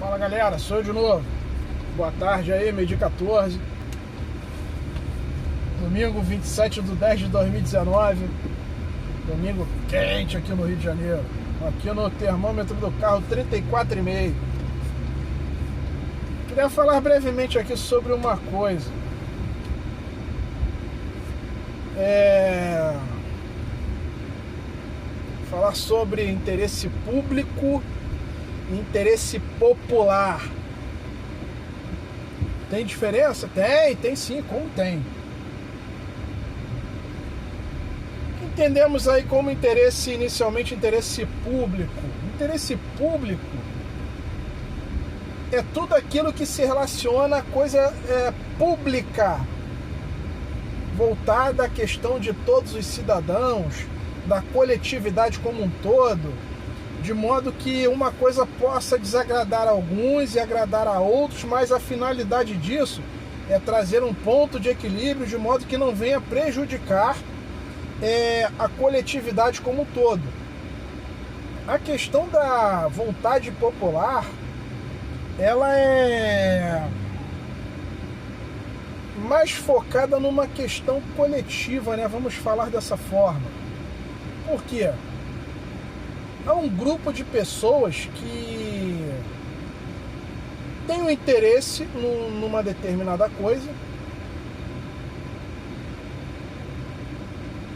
Fala galera, sou eu de novo. Boa tarde aí, meio-dia 14. Domingo 27/10/2019. Domingo quente aqui no Rio de Janeiro. Aqui no termômetro do carro 34,5. Queria falar brevemente aqui sobre uma coisa. Falar sobre interesse público e interesse popular. Tem diferença? Tem sim, como tem. Entendemos aí como inicialmente interesse público. Interesse público é tudo aquilo que se relaciona a coisa pública, voltada à questão de todos os cidadãos, da coletividade como um todo, de modo que uma coisa possa desagradar a alguns e agradar a outros, mas a finalidade disso é trazer um ponto de equilíbrio de modo que não venha prejudicar a coletividade como um todo. A questão da vontade popular, ela é mais focada numa questão coletiva, né? Vamos falar dessa forma. Por quê? Há um grupo de pessoas que tem um interesse numa determinada coisa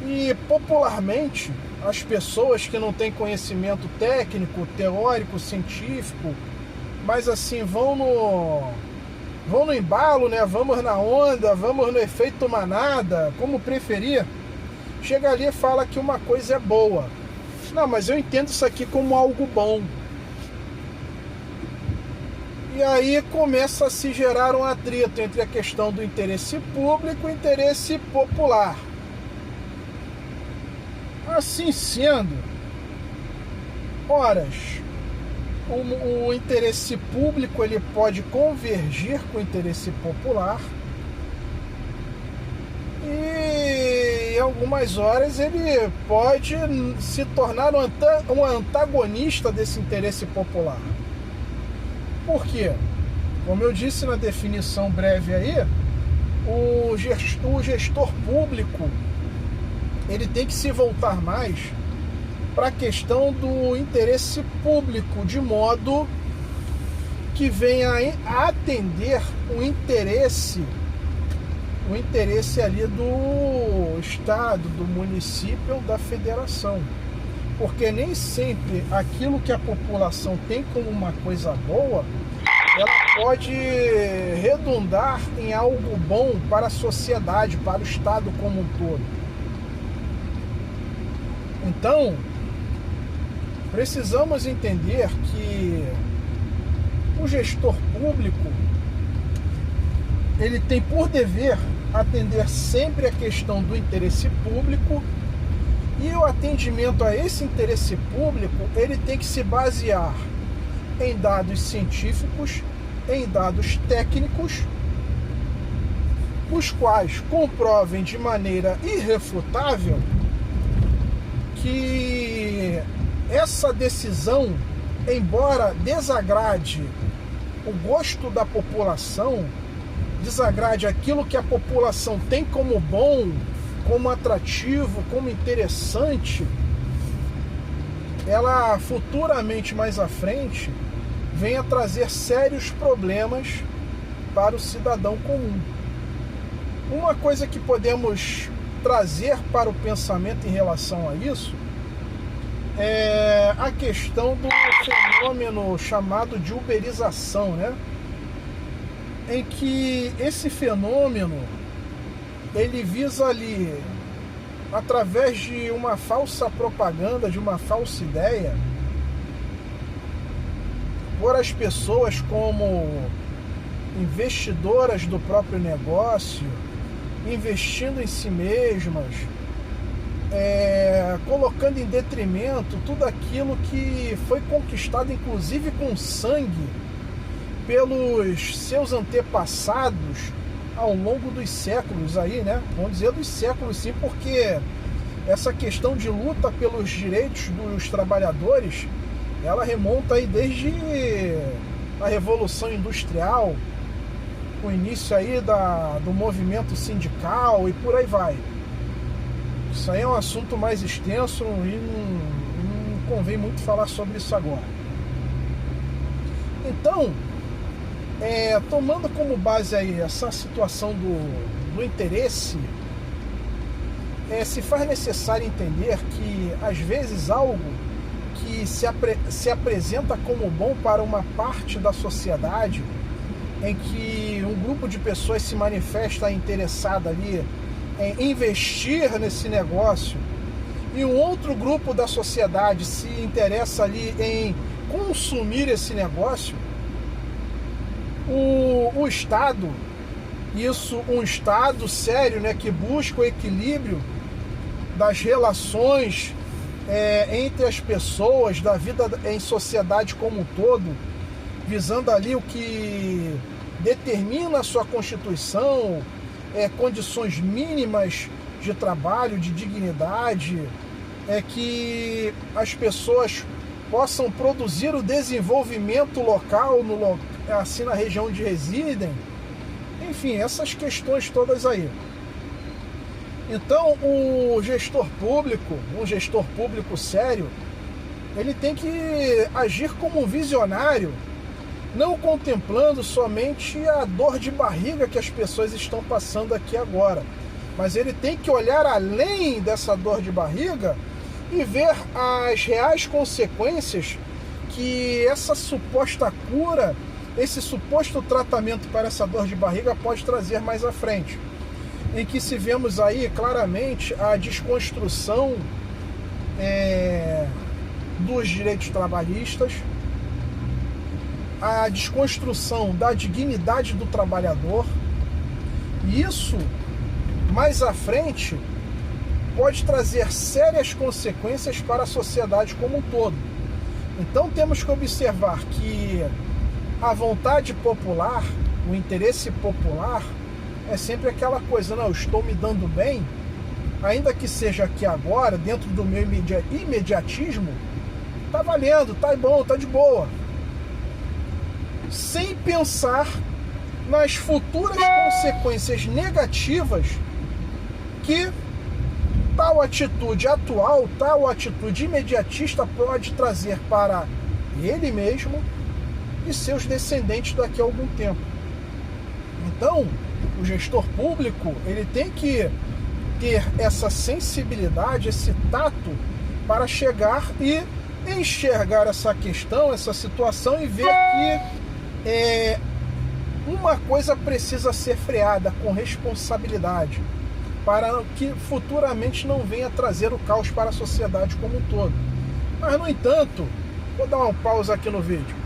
e popularmente as pessoas que não têm conhecimento técnico, teórico, científico, mas assim vão no embalo, né? Vamos na onda, vamos no efeito manada, como preferir, chega ali e fala que uma coisa é boa. Não, mas eu entendo isso aqui como algo bom. E aí começa a se gerar um atrito entre a questão do interesse público e o interesse popular. Assim sendo, o interesse público ele pode convergir com o interesse popular e em algumas horas ele pode se tornar um antagonista desse interesse popular. Por quê? Como eu disse na definição breve aí, o gestor público ele tem que se voltar mais para a questão do interesse público, de modo que venha a atender o interesse ali do Estado, do município ou da federação. Porque nem sempre aquilo que a população tem como uma coisa boa, ela pode redundar em algo bom para a sociedade, para o Estado como um todo. Então, precisamos entender que o gestor público ele tem por dever atender sempre a questão do interesse público, e o atendimento a esse interesse público ele tem que se basear em dados científicos, em dados técnicos, os quais comprovem de maneira irrefutável que essa decisão, embora desagrade o gosto da população, desagrade aquilo que a população tem como bom, como atrativo, como interessante, ela futuramente, mais à frente, venha trazer sérios problemas para o cidadão comum. Uma coisa que podemos trazer para o pensamento em relação a isso é a questão do fenômeno chamado de uberização, né? Em que esse fenômeno ele visa ali, através de uma falsa propaganda, de uma falsa ideia, pôr as pessoas como investidoras do próprio negócio, investindo em si mesmas, colocando em detrimento tudo aquilo que foi conquistado, inclusive com sangue, pelos seus antepassados ao longo dos séculos aí, né? Vamos dizer dos séculos sim, porque essa questão de luta pelos direitos dos trabalhadores, ela remonta aí desde a Revolução Industrial, o início aí do movimento sindical e por aí vai. Isso aí é um assunto mais extenso e não convém muito falar sobre isso agora. Então, tomando como base aí essa situação do interesse, se faz necessário entender que, às vezes, algo que se apresenta como bom para uma parte da sociedade, em que um grupo de pessoas se manifesta interessada ali em investir nesse negócio, e um outro grupo da sociedade se interessa ali em consumir esse negócio, o Estado, um Estado sério, né, que busca o equilíbrio das relações entre as pessoas, da vida em sociedade como um todo, visando ali o que determina a sua Constituição, condições mínimas de trabalho, de dignidade, que as pessoas possam produzir o desenvolvimento local, assim na região onde residem, enfim, essas questões todas aí. Então, um gestor público sério, ele tem que agir como um visionário, não contemplando somente a dor de barriga que as pessoas estão passando aqui agora, mas ele tem que olhar além dessa dor de barriga e ver as reais consequências que essa suposta cura, esse suposto tratamento para essa dor de barriga pode trazer mais à frente, em que se vemos aí claramente a desconstrução dos direitos trabalhistas, a desconstrução da dignidade do trabalhador, e isso, mais à frente, pode trazer sérias consequências para a sociedade como um todo. Então temos que observar que a vontade popular, o interesse popular, é sempre aquela coisa, não, eu estou me dando bem, ainda que seja aqui agora, dentro do meu imediatismo, tá valendo, tá bom, tá de boa. Sem pensar nas futuras consequências negativas que tal atitude atual, tal atitude imediatista pode trazer para ele mesmo e seus descendentes daqui a algum tempo. Então, o gestor público, ele tem que ter essa sensibilidade, esse tato para chegar e enxergar essa questão, essa situação e ver que uma coisa precisa ser freada com responsabilidade para que futuramente não venha trazer o caos para a sociedade como um todo. Mas, no entanto, vou dar uma pausa aqui no vídeo.